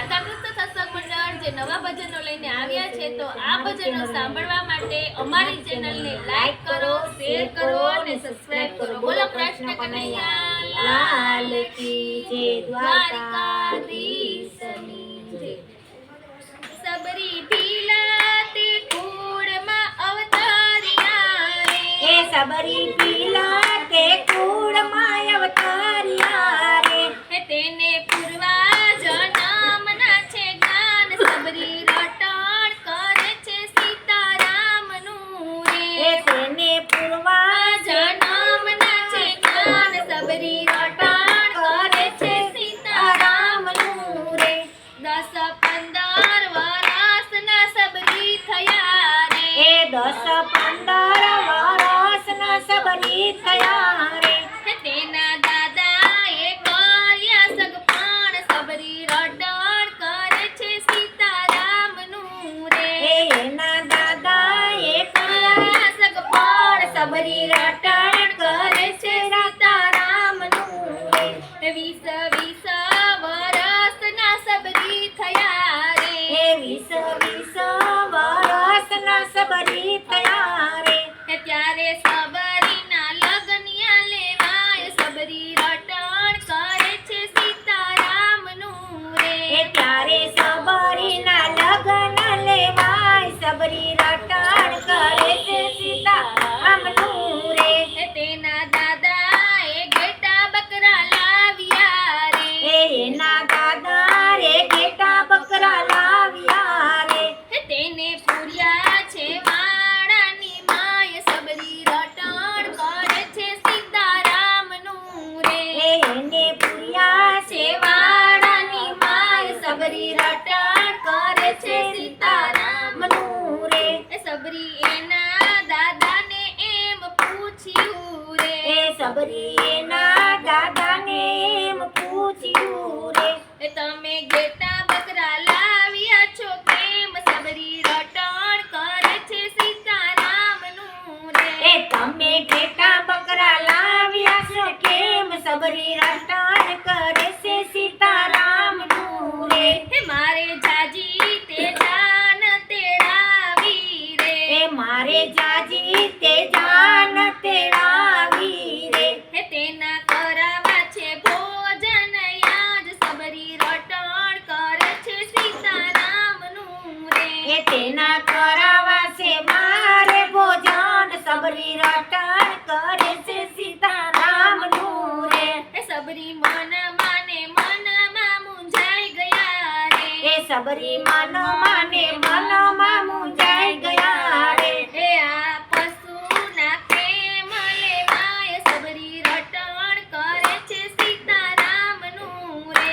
દ્વારકા કૃષ્ણ સત્સંગ મંડળ જે નવા ભજનો લઈને આવ્યા છે, તો આ ભજનો સાંભળવા માટે અમારી ચેનલને લાઈક કરો, શેર કરો અને સબસ્ક્રાઇબ કરો. બોલો કૃષ્ણ કનૈયા લાલ કી જય, દ્વારકાધીશની જય. સબરી ભીલા તે કુળમાં અવતર્યા રે, એ સબરી ભીલા તે કુળમાં અવતર્યા રે, તેને પૂર્વા જન્મના છે જ્ઞાન. સબરી રટણ કરે છે સીતારામનું રે, તેને પૂર્વા જન્મના છે જ્ઞાન. સબરી રટણ કરે છે સીતારામનું રે. 10-15 વર્ષના સબરી થયા રે, એ 10-15 વર્ષના સબરી થયા રે, તેના દાદાએ કર્યા સગપણ. સબરી રટણ કરે છે સીતારામનું રે, એના દાદાએ કર્યા સગપણ. સબરી રટણ કરે છે સીતારામનું રે. 20 વર્ષના સબરી થયા રે, એ 20 વર્ષના સબરી થયા રે, ત્યારે સબરીના લગ્નિયા લેવાય. સબરી રટણ કરે છે સીતારામનું રે, ત્યારે સબરીના લગ્ન લેવાય. સબરી રટણ કરે છે સીતારામનું રે, તેના દાદાએ ઘેટા બકરા લાવ્યા રે, એના દાદા રે ઘેટા બકરા લાવ્યા રે, તેને પૂર્યા છે વાડાની માય. સબરી રટણ કરે છે સીતારામનું રે, એને પૂર્યા છે વાડાની માય. સબરી રટણ કરે છે સીતારામનું રે, સબરી એના દાદાને એમ પૂછ્યું રે, સબરી એના દાદાને એમ પૂછ્યું રે, તમે ઘેટા બકરા લાવ્યા છો કેમ? સબરી રટણ કરે છે સીતારામનું રે, તમે ઘેટા બકરા લાવ્યા છો કેમ? સબરી રટણ કરે છે સીતારામનું રે, મારે જાજી તે જાન તેડાવી રે, મારે જાજી તે જાન તેડાવી રે, તેના કરાવા છે ભોજન યાદ. સબરી રટણ કરે છે સીતારામનું રે, તેના કરાવા છે મારે ભોજન. સબરી રટણ કરે છે સીતારામનું રે, સબરી મનમાં ને મનમાં મૂંઝાઈ ગયા રે, સબરી મનમાં ને મનમાં મૂંઝાઈ ગયા રે, આ પશુના પ્રેમ લેવાય. સબરી રટણ કરે છે સીતારામનું રે,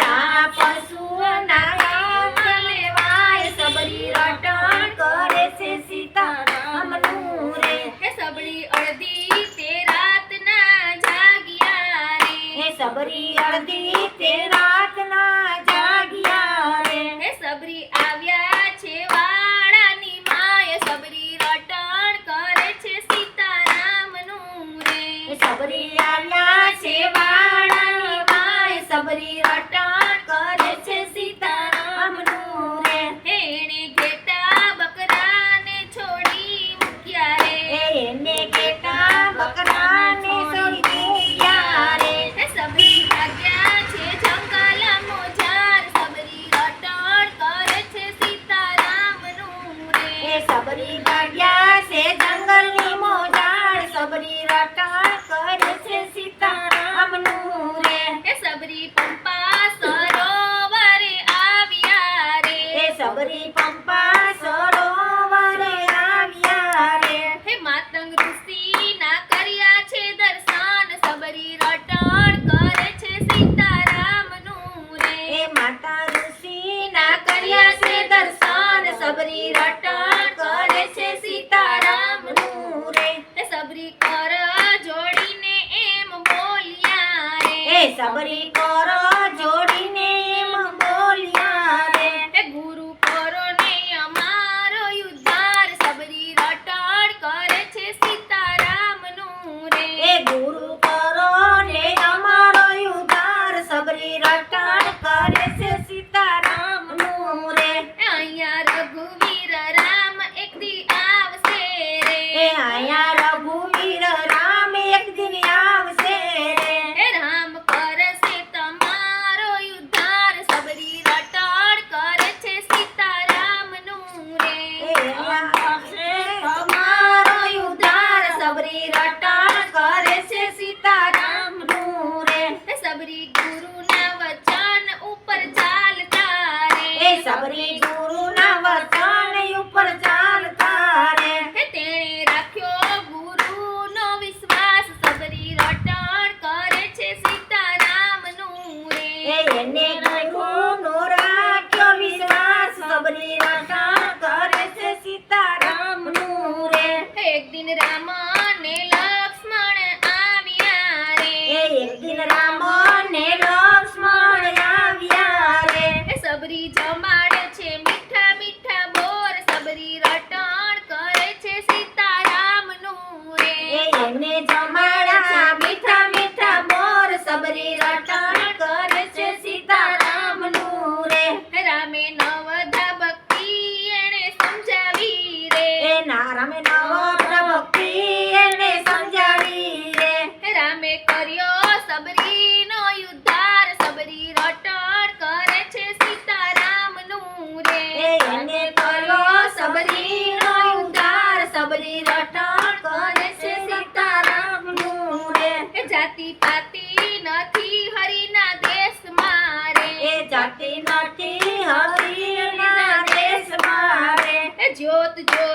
આ પશુના નામ લેવાય. સબરી રટણ કરે છે સીતારામનું રે, સબરી અડધી તે રાતના જાગ્યા રે, સબરી અડધી તે રાતના જાગ્યા રે, સબરી આવ્યા છે વાડાની માય. સબરી રટણ કરે છે સીતારામનું રે, સબરી આવ્યા છે વાડાની માય. સબરી રટણ કરે છે સીતારામનું રે, એણે ઘેટા બકરાને છોડી મૂક્યા રે, એને ઘેટા બકરાને છોડી મૂક્યા રે, સબરી ભાગ્યા છે જંગલ મોજાર. સબરી રટણ કરે છે સીતારામનું રે, સબરી ભાગ્યા છે જંગલની મોજાડ. સબરી રટણ કરે છે સીતારામનું રે, સબરી પંપા સરોવરે આવ્યા રે, સબરી પંપા સરોવરે આવ્યા રે, માતંગ ઋષિના કર્યા છે દર્શન. સબરી રટણ કરે છે સીતારામનું રે, માતા ઋષિના કર્યા છે દર્શન. સબરી રટણ કરે છે સીતારામનું રે, સબરી કર જોડીને એમ બોલ્યા રે, સબરી કરો જોડીને એમ બોલ્યા રે, ગુરુ કરો ને અમારો ઉદ્ધાર. સબરી રટણ કરે છે સીતારામનું રે, ગુરુ કરો ને અમારો ઉદ્ધાર. સબરી રટણ કરે છે સીતારામ સબરી ગુરુના વચન ઉપર ચાલતા રે તેણે રાખ્યો ગુરુનો વિશ્વાસ સબરી રટણ કરે છે સીતારામનું રે એને ગુરુનો રાખ્યો વિશ્વાસ સબરી રટણ કરે છે સીતારામનું રે એક દિન રામ ને લક્ષ્મણ આવ્યા રે એક દિન રામ ને લક્ષ્મણ આવ્યા રે સબરી જમાડે છે મીઠા મીઠા બોર સબરી રટણ કરે છે સીતારામનું રે એને જમાડા મીઠા મીઠા બોર સબરી રટણ કરે છે સીતારામનું રે રામે નવધા ભક્તિ એને સમજાવી રે એના રામે નવ ભક્તિ એને સમજાવી રે રામે કર્યો સબરીનો ઉદ્ધાર સબરી રટણ કરે છે સીતારામનું રે એને કર્યો સબરીનો ઉદ્ધાર સબરી રટણ કરે છે સીતારામનું રે જાતિ પાતિ નથી હરિના દેશમાં રે એ જાતિ નથી હરિના દેશમાં રે જ્યોત જ્યોત